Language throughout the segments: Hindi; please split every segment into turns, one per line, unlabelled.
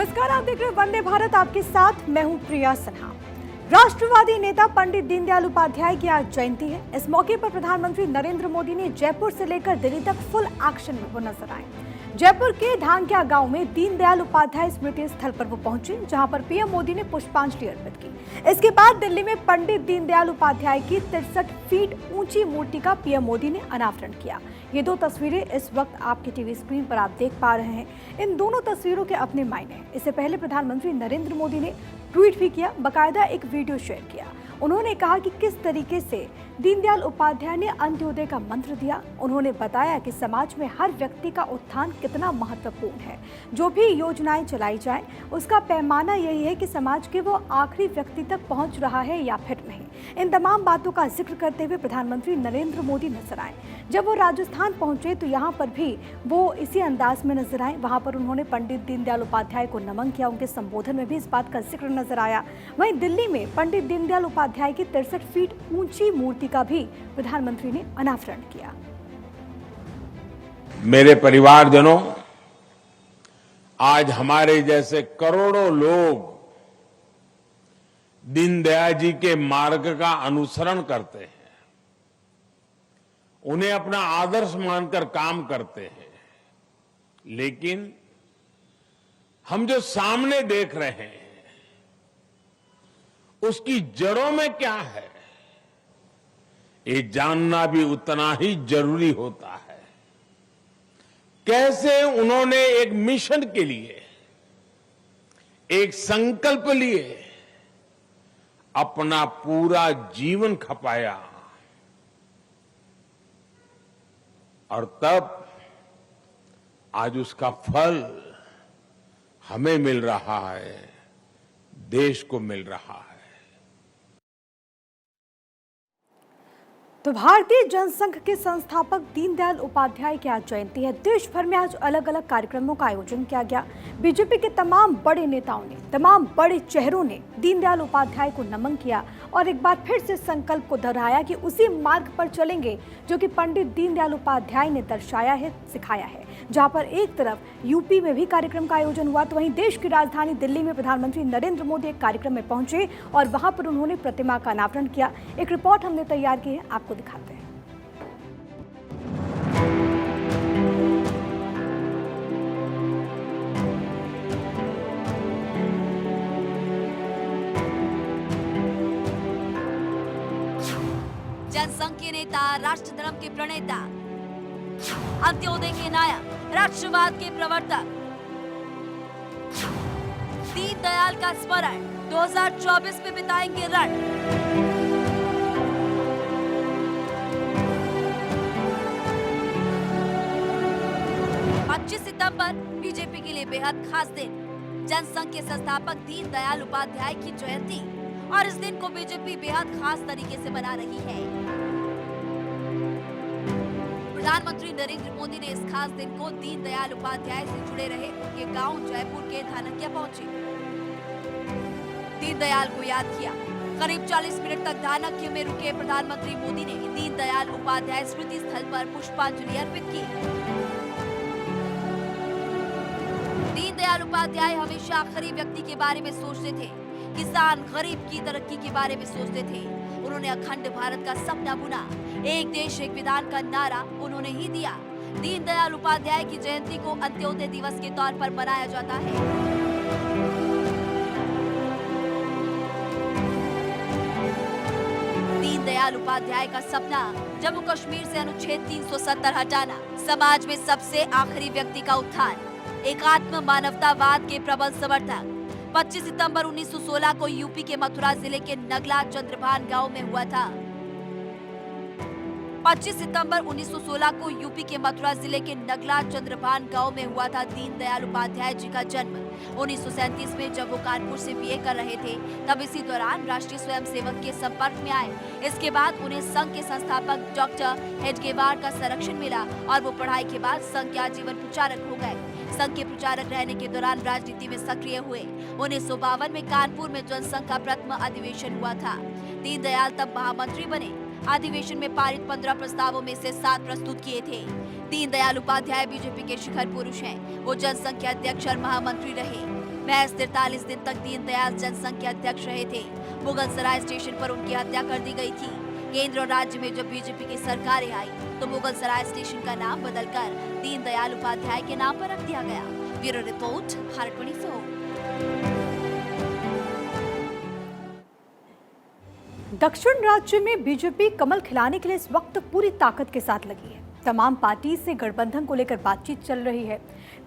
नमस्कार, आप देख रहे हैं वंदे भारत, आपके साथ मैं हूं प्रिया सिन्हा। राष्ट्रवादी नेता पंडित दीनदयाल उपाध्याय की आज जयंती है। इस मौके पर प्रधानमंत्री नरेंद्र मोदी ने जयपुर से लेकर दिल्ली तक फुल एक्शन में वो नजर आए। जयपुर के धांग्या गांव में दीनदयाल उपाध्याय स्मृति स्थल पर वो पहुंचे, जहां पर पीएम मोदी ने पुष्पांजलि अर्पित की। इसके बाद दिल्ली में पंडित दीनदयाल उपाध्याय की 63 फीट ऊंची मूर्ति का पीएम मोदी ने अनावरण किया। ये दो तस्वीरें इस वक्त आपके टीवी स्क्रीन पर आप देख पा रहे हैं। इन दोनों तस्वीरों के अपने मायने हैं। इससे पहले प्रधानमंत्री नरेंद्र मोदी ने ट्वीट भी किया, बाकायदा एक वीडियो शेयर किया। उन्होंने कहा कि किस तरीके से दीनदयाल उपाध्याय ने अंत्योदय का मंत्र दिया। उन्होंने बताया कि समाज में हर व्यक्ति का उत्थान कितना महत्वपूर्ण है। जो भी योजनाएं चलाई जाए, उसका पैमाना यही है कि समाज के वो आखिरी व्यक्ति तक पहुंच रहा है या फिर नहीं। इन तमाम बातों का जिक्र करते हुए प्रधानमंत्री नरेंद्र मोदी नजर आए। जब वो राजस्थान पहुंचे तो यहाँ पर भी वो इसी अंदाज में नजर आए। वहां पर उन्होंने पंडित दीनदयाल उपाध्याय को नमन किया। उनके संबोधन में भी इस बात का जिक्र नजर आया। वहीं दिल्ली में पंडित दीनदयाल उपाध्याय की 63 फीट ऊंची मूर्ति का भी प्रधानमंत्री ने अनावरण किया।
मेरे परिवारजनों, आज हमारे जैसे करोड़ों लोग दीनदयाल जी के मार्ग का अनुसरण करते हैं, उन्हें अपना आदर्श मानकर काम करते हैं। लेकिन हम जो सामने देख रहे हैं, उसकी जड़ों में क्या है, ये जानना भी उतना ही जरूरी होता है। कैसे उन्होंने एक मिशन के लिए, एक संकल्प लिए अपना पूरा जीवन खपाया, और तब आज उसका फल हमें मिल रहा है, देश को मिल रहा है।
तो भारतीय जनसंघ के संस्थापक दीनदयाल उपाध्याय की आज जयंती है। देश भर में आज अलग अलग कार्यक्रमों का आयोजन किया गया। बीजेपी के तमाम बड़े नेताओं ने, तमाम बड़े चेहरों ने दीनदयाल उपाध्याय को नमन किया और एक बार फिर से संकल्प को दोहराया कि उसी मार्ग पर चलेंगे जो कि पंडित दीनदयाल उपाध्याय ने दर्शाया है, सिखाया है। जहां पर एक तरफ यूपी में भी कार्यक्रम का आयोजन हुआ, तो वहीं देश की राजधानी दिल्ली में प्रधानमंत्री नरेंद्र मोदी एक कार्यक्रम में पहुंचे और वहां पर उन्होंने प्रतिमा का अनावरण किया। एक रिपोर्ट हमने तैयार की है, आपको दिखाते हैं।
जनसंघ के नेता, राष्ट्र धर्म के प्रणेता, अंत्योदय के नायक, राष्ट्रवाद के प्रवर्तक दीनदयाल का स्मरण 2024 में बिताएंगे रण। सितंबर बीजेपी के लिए बेहद खास दिन। जनसंघ के संस्थापक दीनदयाल उपाध्याय की जयंती, और इस दिन को बीजेपी बेहद खास तरीके से मना रही है। प्रधानमंत्री नरेंद्र मोदी ने इस खास दिन को दीनदयाल उपाध्याय से जुड़े रहे उनके गांव जयपुर के धानक्या पहुंचे, दीनदयाल को याद किया। करीब 40 मिनट तक धानक्या में रुके प्रधानमंत्री मोदी ने दीनदयाल उपाध्याय स्मृति स्थल पर पुष्पांजलि अर्पित की। दीनदयाल उपाध्याय हमेशा आखिरी व्यक्ति के बारे में सोचते थे, किसान गरीब की तरक्की के बारे में सोचते थे। उन्होंने अखंड भारत का सपना बुना, एक देश एक विधान का नारा उन्होंने ही दिया। दीनदयाल उपाध्याय की जयंती को अंत्योदय दिवस के तौर पर मनाया जाता है। दीनदयाल उपाध्याय का सपना जम्मू कश्मीर से अनुच्छेद 370 हटाना, समाज में सबसे आखिरी व्यक्ति का उत्थान, एकात्म मानवतावाद के प्रबल समर्थक। 25 सितंबर 1916 को यूपी के मथुरा जिले के नगला चंद्रभान गांव में हुआ था। 25 सितंबर 1916 को यूपी के मथुरा जिले के नगला चंद्रभान गांव में हुआ था दीनदयाल उपाध्याय जी का जन्म। 1937 में जब वो कानपुर से बीए कर रहे थे, तब इसी दौरान राष्ट्रीय स्वयंसेवक के संपर्क में आए। इसके बाद उन्हें संघ के संस्थापक डॉक्टर हेडगेवार का संरक्षण मिला और वो पढ़ाई के बाद संघ के आजीवन प्रचारक हो गए। संघ के प्रचारक रहने के दौरान राजनीति में सक्रिय हुए। 1952 में कानपुर में जनसंघ का प्रथम अधिवेशन हुआ था। दीनदयाल तब महामंत्री बने। अधिवेशन में पारित 15 प्रस्तावों में से 7 प्रस्तुत किए थे। दीनदयाल उपाध्याय बीजेपी के शिखर पुरुष हैं। वो जनसंघ के अध्यक्ष और महामंत्री रहे। महज 43 दिन तक दीनदयाल जनसंघ के अध्यक्ष रहे थे। मुगल सराय स्टेशन पर उनकी हत्या कर दी गई थी। केंद्र और राज्य में जब बीजेपी की सरकारें आई तो मुगल सराय स्टेशन का नाम बदलकर दीनदयाल उपाध्याय के नाम पर रख दिया गया। Bureau report, Bharat 24।
दक्षिण राज्य में बीजेपी कमल खिलाने के लिए इस वक्त पूरी ताकत के साथ लगी है। तमाम पार्टी से गठबंधन को लेकर बातचीत चल रही है।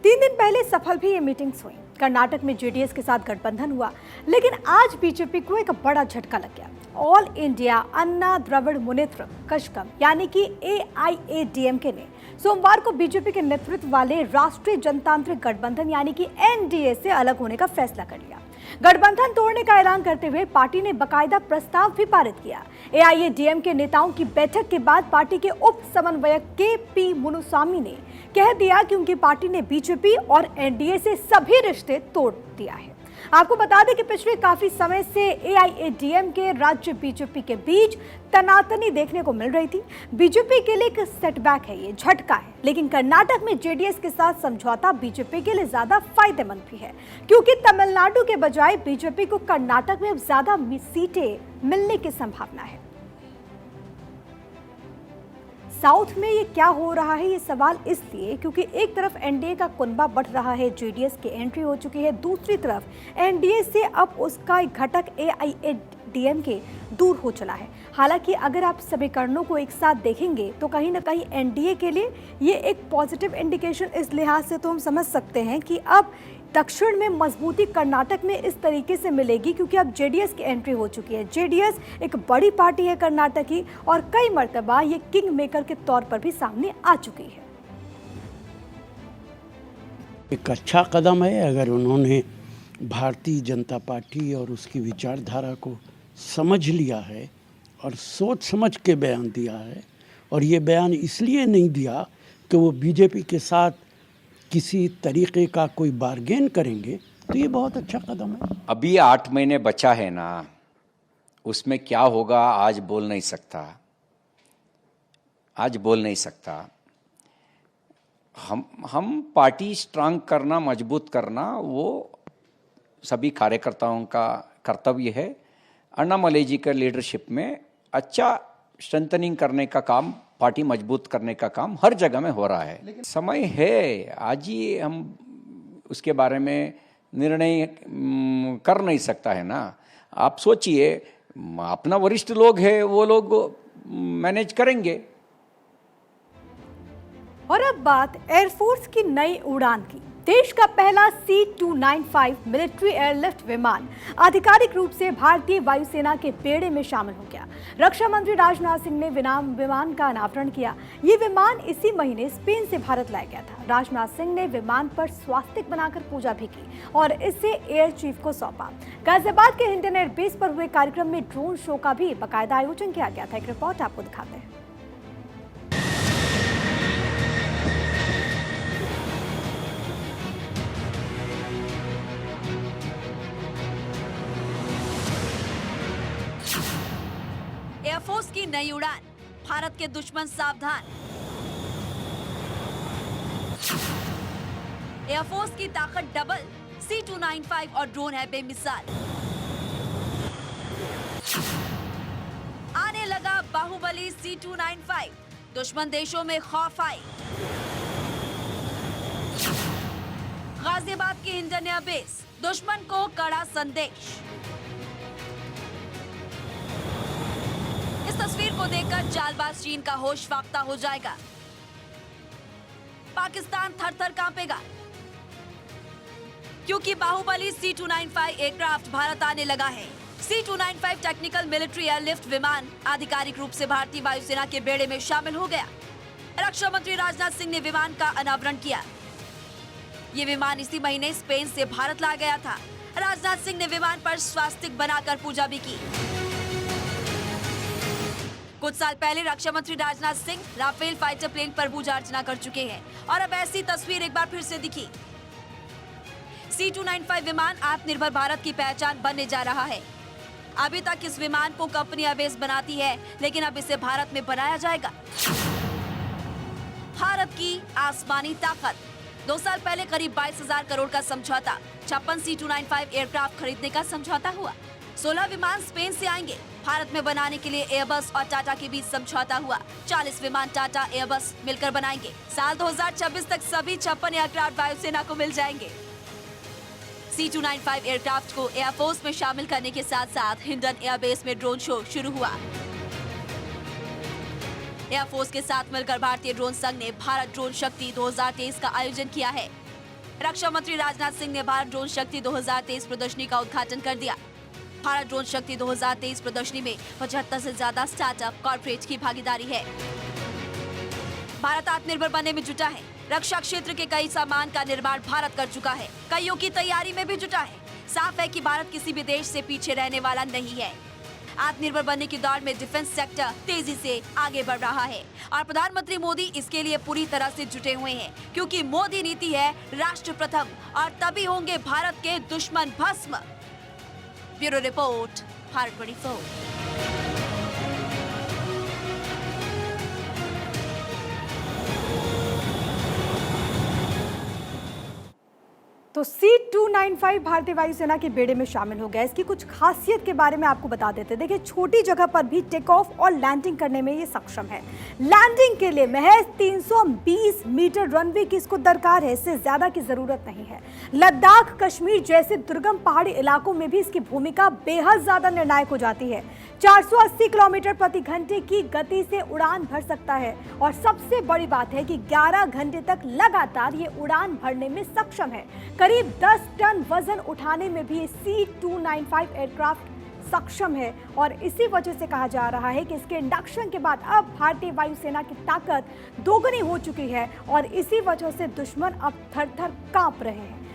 3 दिन पहले सफल भी ये मीटिंग्स हुई। कर्नाटक में जेडीएस के साथ गठबंधन हुआ, लेकिन आज बीजेपी को एक बड़ा झटका लग गया। ऑल इंडिया अन्ना द्रविड़ मुनेत्र कषगम यानी कि AIADMK ने सोमवार को बीजेपी के नेतृत्व वाले राष्ट्रीय जनतांत्रिक गठबंधन यानी कि NDA से अलग होने का फैसला कर लिया। गठबंधन तोड़ने का ऐलान करते हुए पार्टी ने बकायदा प्रस्ताव भी पारित किया। AIADMK नेताओं की बैठक के बाद पार्टी के उप समन्वयक KP मुनुसामी ने कह दिया कि उनकी पार्टी ने बीजेपी और NDA से सभी रिश्ते तोड़ दिया है। आपको बता दें कि पिछले काफी समय से AIADMK राज्य बीजेपी के बीच तनातनी देखने को मिल रही थी। बीजेपी के लिए एक सेटबैक है, ये झटका है, लेकिन कर्नाटक में जेडीएस के साथ समझौता बीजेपी के लिए ज्यादा फायदेमंद भी है, क्योंकि तमिलनाडु के बजाय बीजेपी को कर्नाटक में अब ज्यादा सीटें मिलने की संभावना है। साउथ में ये क्या हो रहा है, ये सवाल इसलिए क्योंकि एक तरफ एनडीए का कुनबा बढ़ रहा है, जेडीएस की एंट्री हो चुकी है, दूसरी तरफ एनडीए से अब उसका एक घटक AIADMK दूर हो चला है। हालांकि अगर आप समीकरणों को एक साथ देखेंगे तो कहीं ना कहीं एनडीए के लिए ये एक पॉजिटिव इंडिकेशन इस लिहाज से तो हम समझ सकते हैं कि अब दक्षिण में मजबूती कर्नाटक में इस तरीके से मिलेगी क्योंकि अब जेडीएस की एंट्री हो चुकी है। जेडीएस एक बड़ी पार्टी है कर्नाटक की और कई मर्तबा ये किंग मेकर के तौर पर भी सामने आ चुकी है।
एक अच्छा कदम है अगर उन्होंने भारतीय जनता पार्टी और उसकी विचारधारा को समझ लिया है और सोच समझ के बयान दिया है, और ये बयान इसलिए नहीं दिया कि वो बीजेपी के साथ किसी तरीके का कोई बार्गेन करेंगे, तो ये बहुत अच्छा कदम है।
अभी 8 महीने बचा है ना, उसमें क्या होगा आज बोल नहीं सकता, आज बोल नहीं सकता। हम पार्टी स्ट्रांग करना, मजबूत करना वो सभी कार्यकर्ताओं का कर्तव्य है। अन्नामलई जी का लीडरशिप में अच्छा स्ट्रेंथनिंग करने का काम, पार्टी मजबूत करने का काम हर जगह में हो रहा है। लेकिन समय है, आज ही हम उसके बारे में निर्णय कर नहीं सकता है ना। आप सोचिए, अपना वरिष्ठ लोग हैं, वो लोग मैनेज करेंगे।
और अब बात एयरफोर्स की नई उड़ान की। देश का पहला C-295 मिलिट्री एयरलिफ्ट विमान आधिकारिक रूप से भारतीय वायुसेना के बेड़े में शामिल हो गया। रक्षा मंत्री राजनाथ सिंह ने विमान का अनावरण किया। ये विमान इसी महीने स्पेन से भारत लाया गया था। राजनाथ सिंह ने विमान पर स्वास्तिक बनाकर पूजा भी की और इसे एयर चीफ को सौंपा। गाजियाबाद के हिंडन एयरबेस पर हुए कार्यक्रम में ड्रोन शो का भी बाकायदा आयोजन किया गया था। एक रिपोर्ट आपको दिखाते हैं।
एयरफोर्स की नई उड़ान, भारत के दुश्मन सावधान। एयरफोर्स की ताकत डबल, C-295 और ड्रोन है बेमिसाल। आने लगा बाहुबली C-295, दुश्मन देशों में खौफ आई। गाजियाबाद की हिंडन एयरबेस, दुश्मन को कड़ा संदेश। इस तस्वीर को देखकर चालबाज चीन का होश फाख्ता हो जाएगा। पाकिस्तान थर-थर कांपेगा, क्योंकि बाहुबली C-295 एयरक्राफ्ट भारत आने लगा है। C-295 टेक्निकल मिलिट्री एयरलिफ्ट विमान आधिकारिक रूप से भारतीय वायुसेना के बेड़े में शामिल हो गया। रक्षा मंत्री राजनाथ सिंह ने विमान का अनावरण किया। ये विमान इसी महीने स्पेन से भारत लाया गया था। राजनाथ सिंह ने विमान पर स्वास्तिक बनाकर पूजा भी की। कुछ साल पहले रक्षा मंत्री Rajnath Singh Rafale fighter plane पर पूजा अर्चना कर चुके हैं और अब ऐसी तस्वीर एक बार फिर से दिखी। C-295 विमान आत्मनिर्भर भारत की पहचान बनने जा रहा है। अभी तक इस विमान को कंपनी एयरबेस बनाती है, लेकिन अब इसे भारत में बनाया जाएगा। भारत की आसमानी ताकत, 2 साल पहले करीब 22,000 करोड़ का समझौता, 56 C295 एयरक्राफ्ट खरीदने का समझौता हुआ। 16 विमान स्पेन से आएंगे। भारत में बनाने के लिए एयरबस और टाटा के बीच समझौता हुआ। 40 विमान टाटा एयरबस मिलकर बनाएंगे। साल 2026 तक सभी 56 एयरक्राफ्ट वायुसेना को मिल जाएंगे। C295 एयरक्राफ्ट को एयरफोर्स में शामिल करने के साथ साथ हिंडन एयरबेस में ड्रोन शो शुरू हुआ। एयरफोर्स के साथ मिलकर भारतीय ड्रोन संघ ने भारत ड्रोन शक्ति 2023 का आयोजन किया है। रक्षा मंत्री राजनाथ सिंह ने भारत ड्रोन शक्ति 2023 प्रदर्शनी का उद्घाटन कर दिया। भारत ड्रोन शक्ति 2023 प्रदर्शनी में 75 से ज्यादा स्टार्टअप कॉर्पोरेट की भागीदारी है। भारत आत्मनिर्भर बनने में जुटा है। रक्षा क्षेत्र के कई सामान का निर्माण भारत कर चुका है। कईयों की तैयारी में भी जुटा है। साफ है कि भारत किसी भी देश से पीछे रहने वाला नहीं है। आत्मनिर्भर बनने की दौड़ में डिफेंस सेक्टर तेजी से आगे बढ़ रहा है और प्रधानमंत्री मोदी इसके लिए पूरी तरह से जुटे हुए हैं, क्योंकि मोदी नीति है राष्ट्र प्रथम और तभी होंगे भारत के दुश्मन भस्म। Bureau report, Bharat 24।
तो C295 भारतीय वायुसेना के बेड़े में शामिल हो गया। इसकी कुछ खासियत के बारे में आपको बता देते हैं। देखिए, छोटी जगह पर भी टेक ऑफ और लैंडिंग करने में ये सक्षम है। लैंडिंग के लिए महज 320 मीटर रनवे की इसको दरकार है, इससे ज्यादा की जरूरत नहीं है। लद्दाख, कश्मीर जैसे दुर्गम पहाड़ी इलाकों में भी इसकी भूमिका बेहद ज्यादा निर्णायक हो जाती है। 480 किलोमीटर प्रति घंटे की गति से उड़ान भर सकता है और सबसे बड़ी बात है कि 11 घंटे तक लगातार ये उड़ान भरने में सक्षम है। करीब 10 टन वजन उठाने में भी C295 एयरक्राफ्ट सक्षम है और इसी वजह से कहा जा रहा है कि इसके इंडक्शन के बाद अब भारतीय वायुसेना की ताकत दोगुनी हो चुकी है और इसी वजह से दुश्मन अब थर-थर कांप रहे हैं।